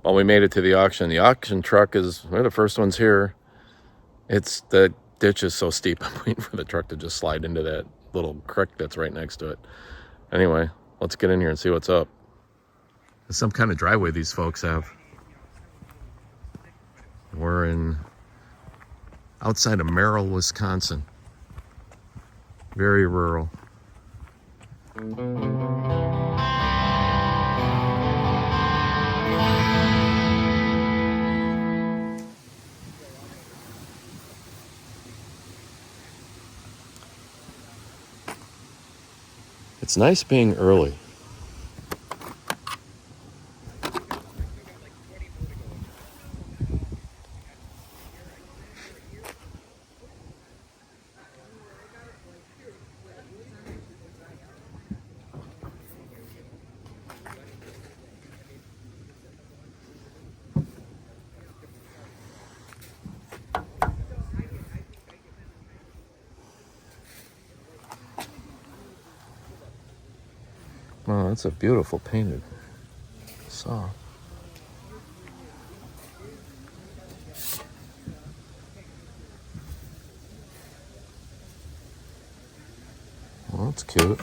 Well, we made it to the auction. The auction truck is, we're the first ones here. It's, the ditch is so steep, I'm waiting for the truck to just slide into that little creek that's right next to it. Anyway, let's get in here and see what's up. There's some kind of driveway these folks have. We're in outside of Merrill, Wisconsin. Very rural. It's nice being early. Wow, that's a beautiful painted saw. Well, that's cute.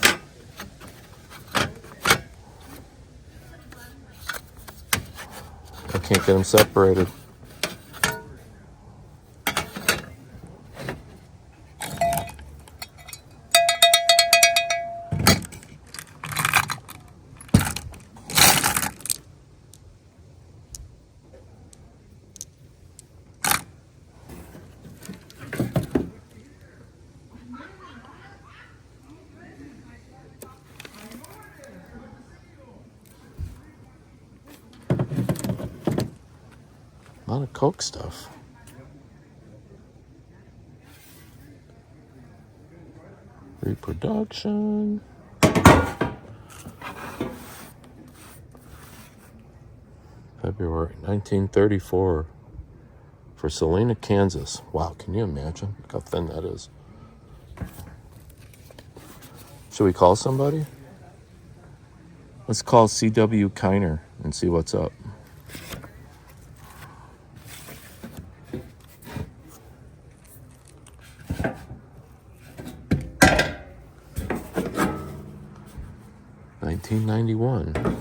I can't get them separated. A lot of Coke stuff. Reproduction. February 1934 for Salina, Kansas. Wow, can you imagine how thin that is? Should we call somebody? Let's call C.W. Kiner and see what's up. $1991.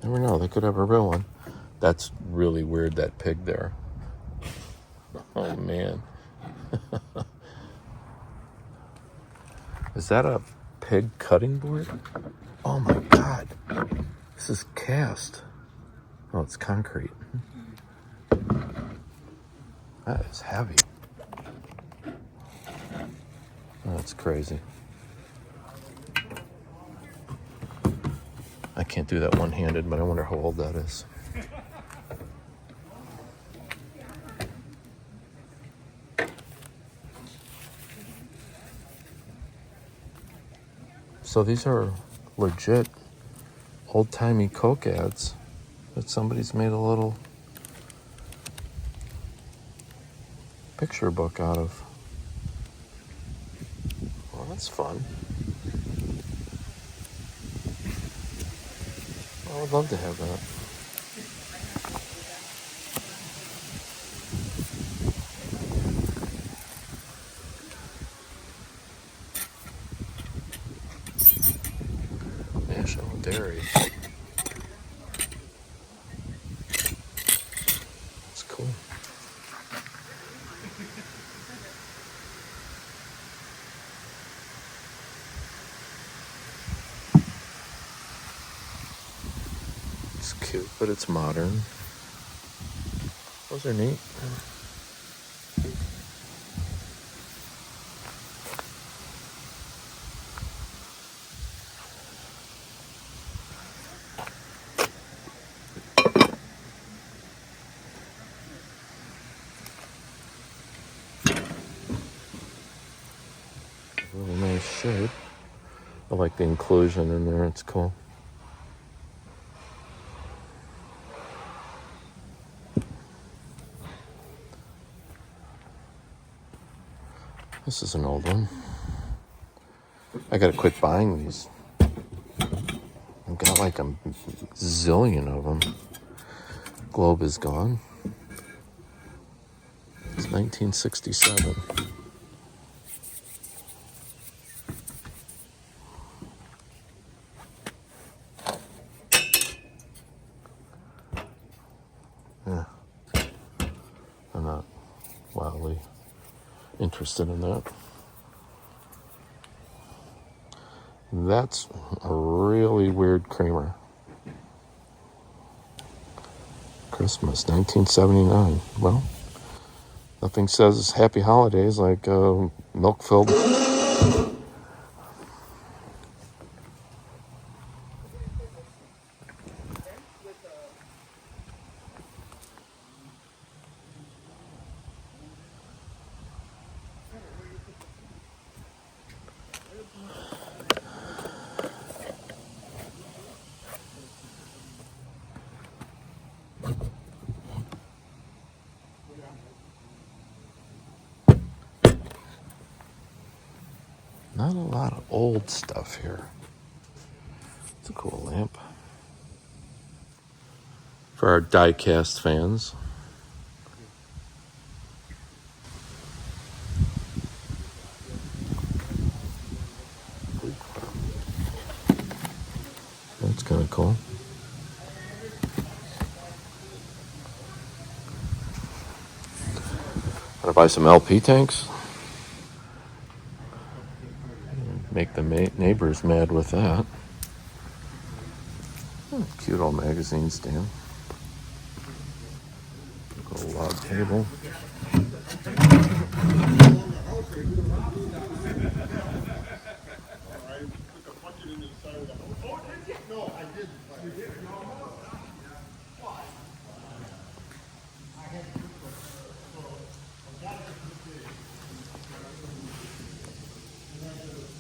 Never know, they could have a real one. That's really weird, that pig there. Oh, man. Is that a pig cutting board? Oh, my God. This is cast. Oh, it's concrete. That is heavy. Oh, that's crazy. I can't do that one-handed, but I wonder how old that is. So these are legit old-timey Coke ads that somebody's made a little picture book out of. Well, that's fun. I would love to have that. National Dairy. That's cool. It's cute, but it's modern. Those are neat. Really nice shape. I like the inclusion in there, it's cool. This is an old one. I gotta quit buying these. I've got like a zillion of them. Globe is gone. It's 1967. Yeah, I'm not wildly interested in that. That's a really weird creamer. Christmas, 1979. Well, nothing says happy holidays like milk-filled. Not a lot of old stuff here. It's a cool lamp. For our die-cast fans. That's kind of cool. Gonna buy some LP tanks. Make the neighbors mad with that. Cute old magazine stand. Little log table.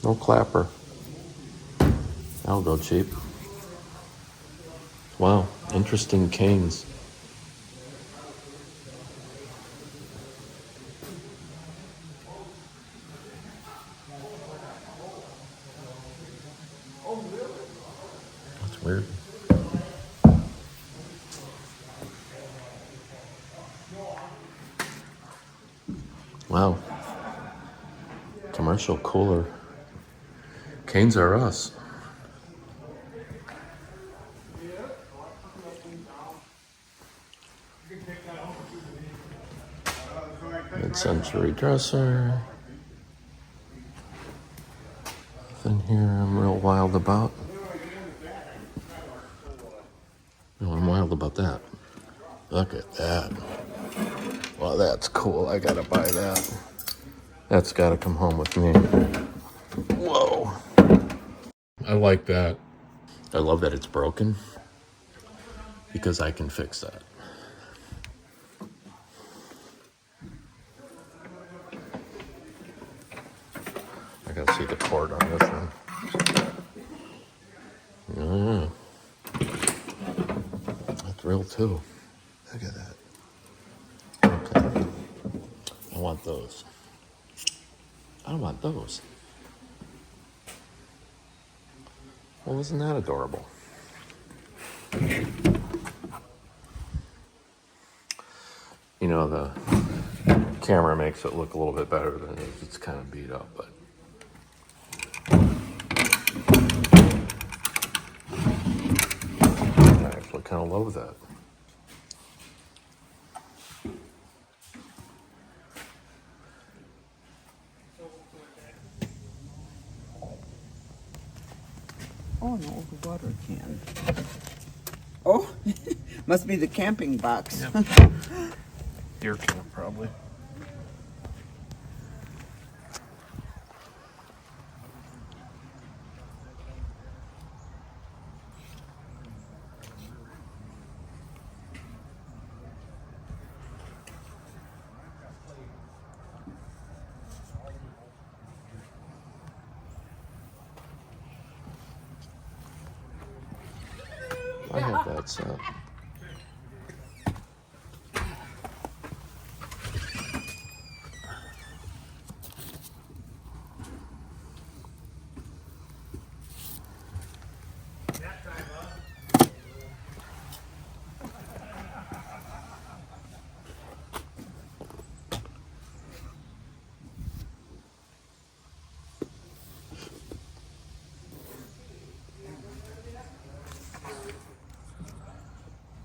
No clapper. That'll go cheap. Wow, interesting canes. That's weird. Wow. Commercial cooler. Canes are us. Mid-century dresser. Nothing here I'm real wild about. No, I'm wild about that. Look at that. Well, that's cool. I gotta buy that. That's gotta come home with me. Whoa. I like that. I love that it's broken because I can fix that. I gotta see the cord on this one. Yeah. That's real too. Look at that. Okay. I want those. I don't want those. Well, isn't that adorable? You know, the camera makes it look a little bit better than it is. It's kind of beat up, but I actually kind of love that. Oh, an old water can. Oh, must be the camping box. Yep. Deer camp, probably. I have that set.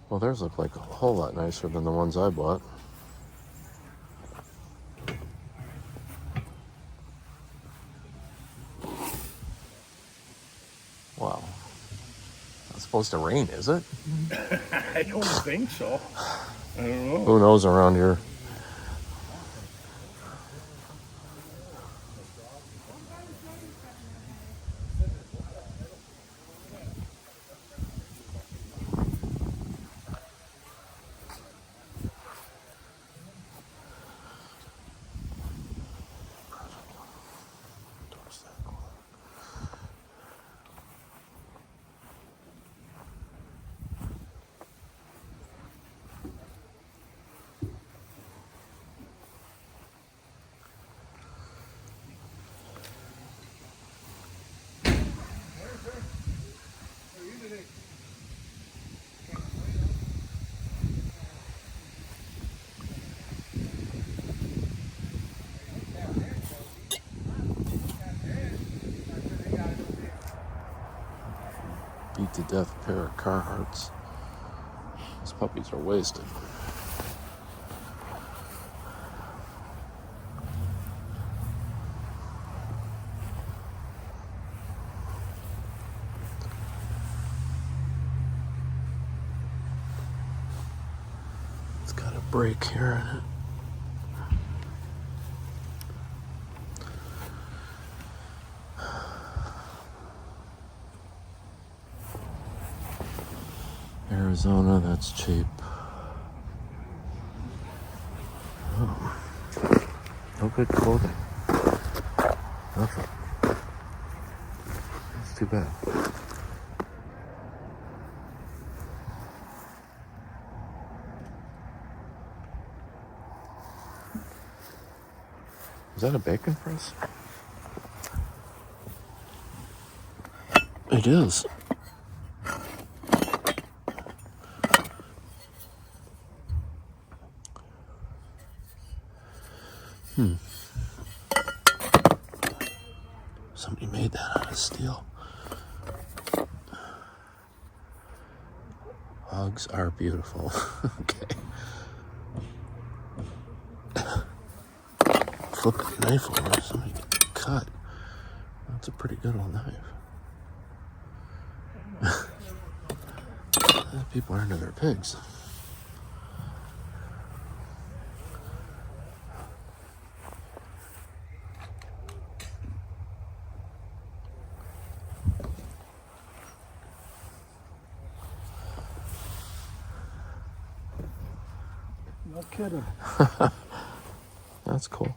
Well, theirs look like a whole lot nicer than the ones I bought. Wow. It's supposed to rain, is it? I don't think so. I don't know. Who knows around here? Beat to death pair of Carhartts. These puppies are wasted. It's got a break here in it. Arizona, that's cheap. Oh. No good clothing. Nothing. That's too bad. Is that a bacon press? It is. Somebody made that out of steel. Hogs are beautiful. Okay. Flip the knife over, somebody get cut. That's a pretty good old knife. People are into their pigs. No kidding. That's cool.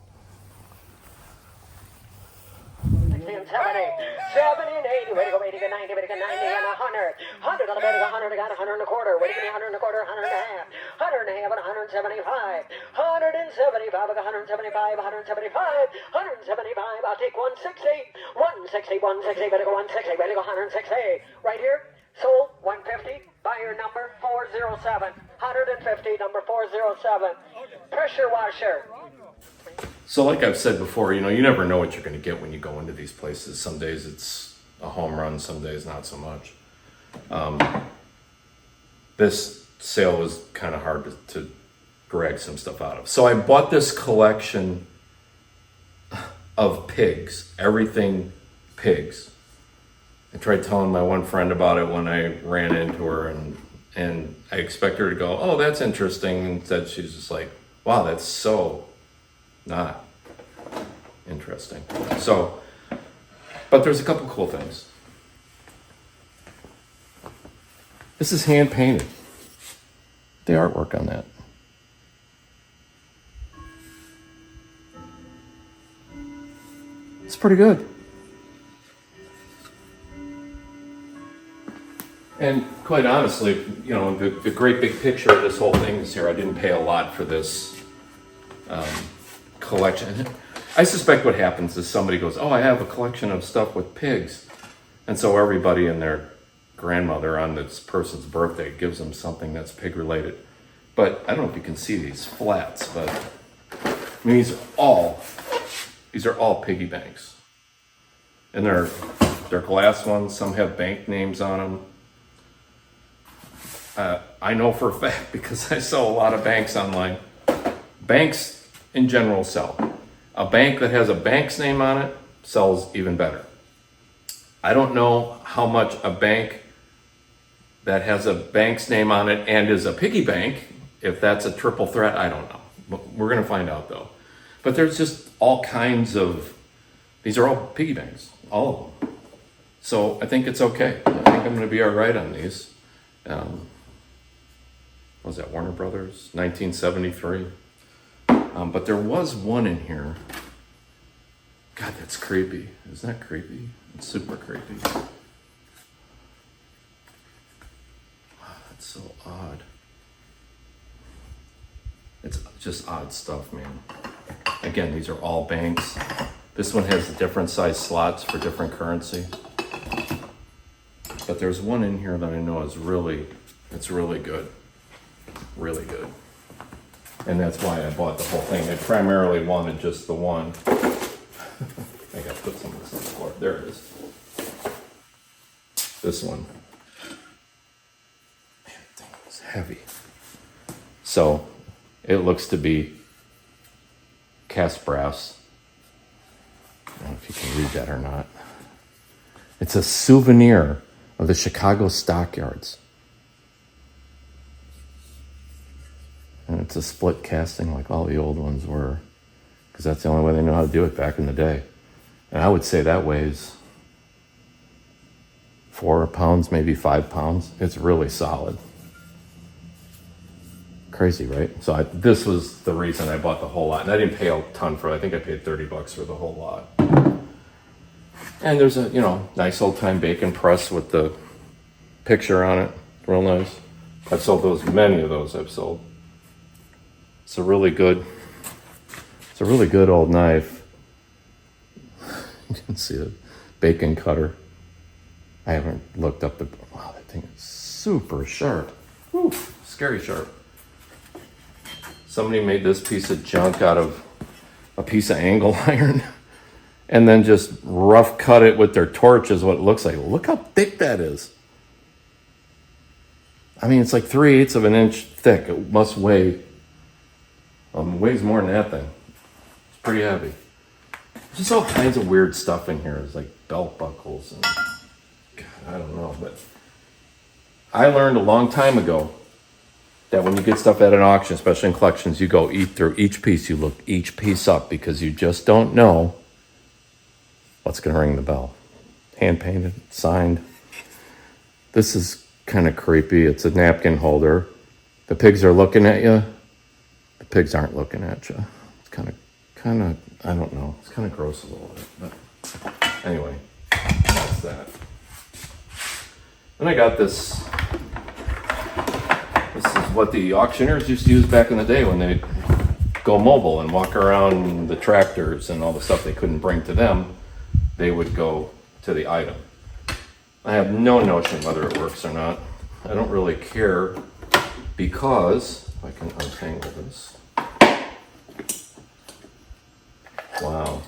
60 and 70 and 80, way to go, 80 to 90, way to go, 90 and 100. 100 on the bed, 100, I got 100 and a quarter, way to go, 100 and a quarter, 100 and a half, 100 and a half, and 175. 175, I got 175, 175, 175, I'll take 160, 160, 160, way to go, 160, way to go, 160. Right here, sold, 150, buyer number 407, 150, number 407. Pressure washer. So like I've said before, you know, you never know what you're going to get when you go into these places. Some days it's a home run, some days not so much. This sale was kind of hard to drag some stuff out of. So I bought this collection of pigs, everything pigs. I tried telling my one friend about it when I ran into her, and I expect her to go, oh, that's interesting. Instead, she's just like, wow, that's so not interesting. So, but there's a couple cool things. This is hand painted. The artwork on that. It's pretty good. And quite honestly, you know, the great big picture of this whole thing is here. I didn't pay a lot for this collection. I suspect what happens is somebody goes, oh, I have a collection of stuff with pigs. And so everybody and their grandmother on this person's birthday gives them something that's pig related. But I don't know if you can see these flats, but I mean, these are all piggy banks. And they're glass ones. Some have bank names on them. I know for a fact because I sell a lot of banks online. Banks in general sell. A bank that has a bank's name on it sells even better. I don't know how much a bank that has a bank's name on it and is a piggy bank, if that's a triple threat, I don't know. But we're gonna find out though. But there's just all kinds of, these are all piggy banks, all of them. So I think it's okay. I think I'm gonna be all right on these. What was that, Warner Brothers, 1973? But there was one in here. God, that's creepy. Isn't that creepy? It's super creepy. Wow, that's so odd. It's just odd stuff, man. Again, these are all banks. This one has different size slots for different currency. But there's one in here that I know is it's really good. Really good. And that's why I bought the whole thing. I primarily wanted just the one. I gotta put some of this on the floor. There it is. This one. Man, that thing is heavy. So, it looks to be cast brass. I don't know if you can read that or not. It's a souvenir of the Chicago stockyards. And it's a split casting like all the old ones were, because that's the only way they knew how to do it back in the day. And I would say that weighs 4 pounds, maybe 5 pounds. It's really solid. Crazy, right? So this was the reason I bought the whole lot. And I didn't pay a ton for it. I think I paid $30 for the whole lot. And there's a, nice old time bacon press with the picture on it. Real nice. I've sold those, many of those I've sold. It's a really good old knife. You can see the bacon cutter. I haven't looked up wow, that thing is super sharp. Whew, scary sharp. Somebody made this piece of junk out of a piece of angle iron and then just rough cut it with their torch is what it looks like. Look how thick that is. I mean, it's like 3/8 of an inch thick. It must weigh, weighs more than that thing. It's pretty heavy. There's just all kinds of weird stuff in here. It's like belt buckles and God, I don't know. But I learned a long time ago that when you get stuff at an auction, especially in collections, you go through each piece, you look each piece up because you just don't know what's going to ring the bell. Hand painted, signed. This is kind of creepy. It's a napkin holder. The pigs are looking at you. The pigs aren't looking at you. It's kind of, I don't know. It's kind of gross a little bit. But anyway, that's that. Then I got this. This is what the auctioneers used to use back in the day when they go mobile and walk around the tractors and all the stuff they couldn't bring to them. They would go to the item. I have no notion whether it works or not. I don't really care because, if I can untangle this. Wow.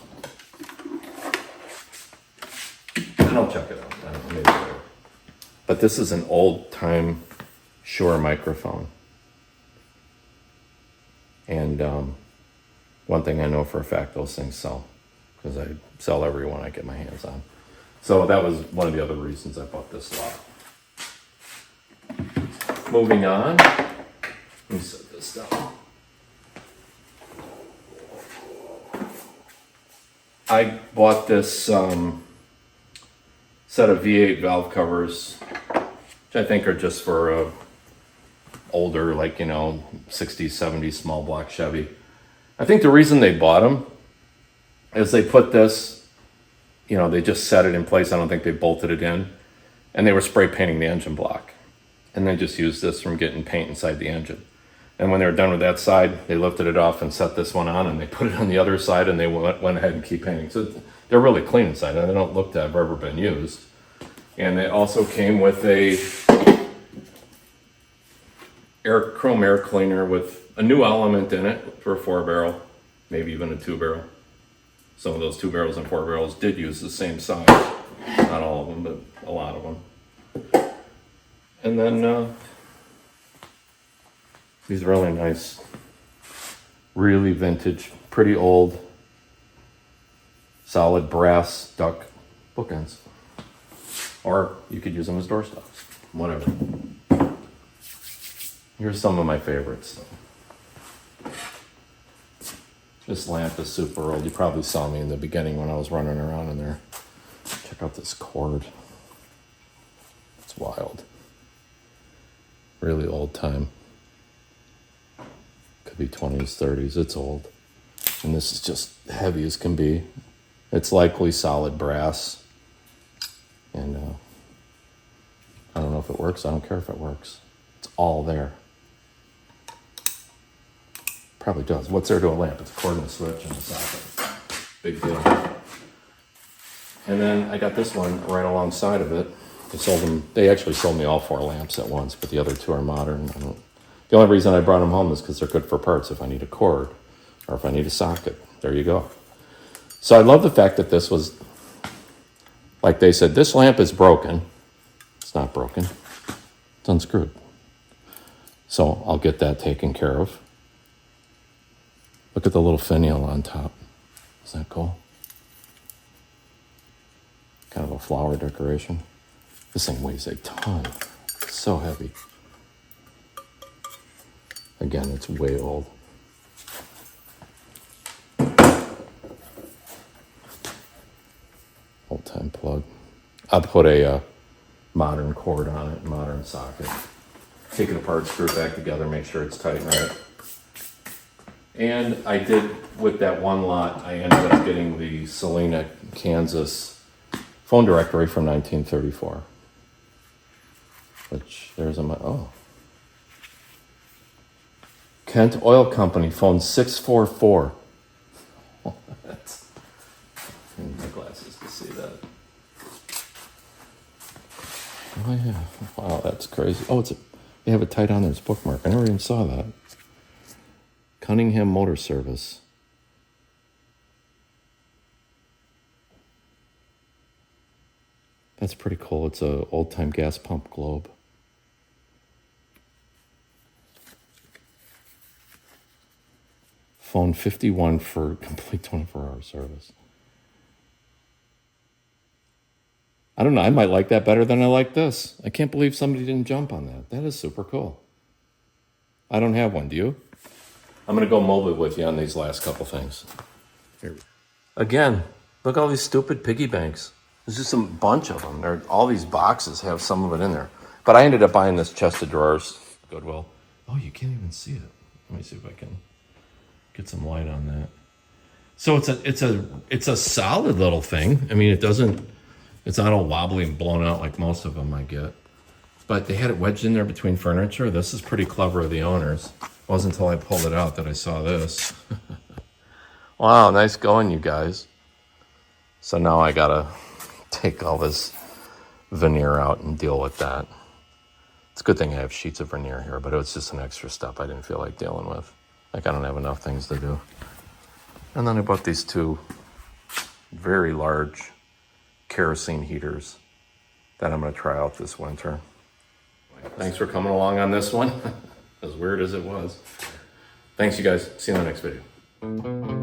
And I'll check it out. I don't know, maybe later. But this is an old time Shure microphone. And one thing I know for a fact, those things sell. Because I sell every one I get my hands on. So that was one of the other reasons I bought this lot. Moving on. Let me set this down. I bought this set of V8 valve covers, which I think are just for older, like, 60s, 70s small block Chevy. I think the reason they bought them is they put this, they just set it in place. I don't think they bolted it in. And they were spray painting the engine block. And they just used this from getting paint inside the engine. And when they were done with that side, they lifted it off and set this one on, and they put it on the other side, and they went ahead and keep painting. So they're really clean inside, and they don't look to have ever been used. And it also came with a chrome air cleaner with a new element in it for a 4-barrel, maybe even a 2-barrel. Some of those 2-barrels and 4-barrels did use the same size. Not all of them, but a lot of them. And then These are really nice, really vintage, pretty old, solid brass duck bookends. Or you could use them as doorstops, whatever. Here's some of my favorites. This lamp is super old. You probably saw me in the beginning when I was running around in there. Check out this cord. It's wild. Really old time. Could be 20s, 30s. It's old. And this is just heavy as can be. It's likely solid brass. And I don't know if it works. I don't care if it works. It's all there. Probably does. What's there to a lamp? It's a cord and a switch and a socket. Big deal. And then I got this one right alongside of it. They actually sold me all 4 lamps at once, but the other 2 are modern. The only reason I brought them home is because they're good for parts if I need a cord or if I need a socket. There you go. So I love the fact that this was, like they said, this lamp is broken. It's not broken. It's unscrewed. So I'll get that taken care of. Look at the little finial on top. Isn't that cool? Kind of a flower decoration. This thing weighs a ton. It's so heavy. Again, it's way old. Old time plug. I'll put a modern cord on it, modern socket. Take it apart, screw it back together, make sure it's tight and right. And I did, with that one lot, I ended up getting the Salina, Kansas phone directory from 1934. Which, there's Kent Oil Company, phone 644. I need my glasses to see that. Oh yeah, wow, that's crazy. Oh, they have it tied on there, it's bookmark. I never even saw that. Cunningham Motor Service. That's pretty cool. It's a old-time gas pump globe. Phone 51 for complete 24-hour service. I don't know. I might like that better than I like this. I can't believe somebody didn't jump on that. That is super cool. I don't have one. Do you? I'm going to go mobile with you on these last couple things. Here. Again, look at all these stupid piggy banks. There's just a bunch of them. All these boxes have some of it in there. But I ended up buying this chest of drawers, Goodwill. Oh, you can't even see it. Let me see if I can get some light on that. So it's a solid little thing. I mean, it's not all wobbly and blown out like most of them I get. But they had it wedged in there between furniture. This is pretty clever of the owners. It wasn't until I pulled it out that I saw this. Wow, nice going, you guys. So now I gotta take all this veneer out and deal with that. It's a good thing I have sheets of veneer here, but it was just an extra step I didn't feel like dealing with. Like, I don't have enough things to do. And then I bought these 2 very large kerosene heaters that I'm going to try out this winter. Thanks for coming along on this one, as weird as it was. Thanks, you guys. See you in the next video.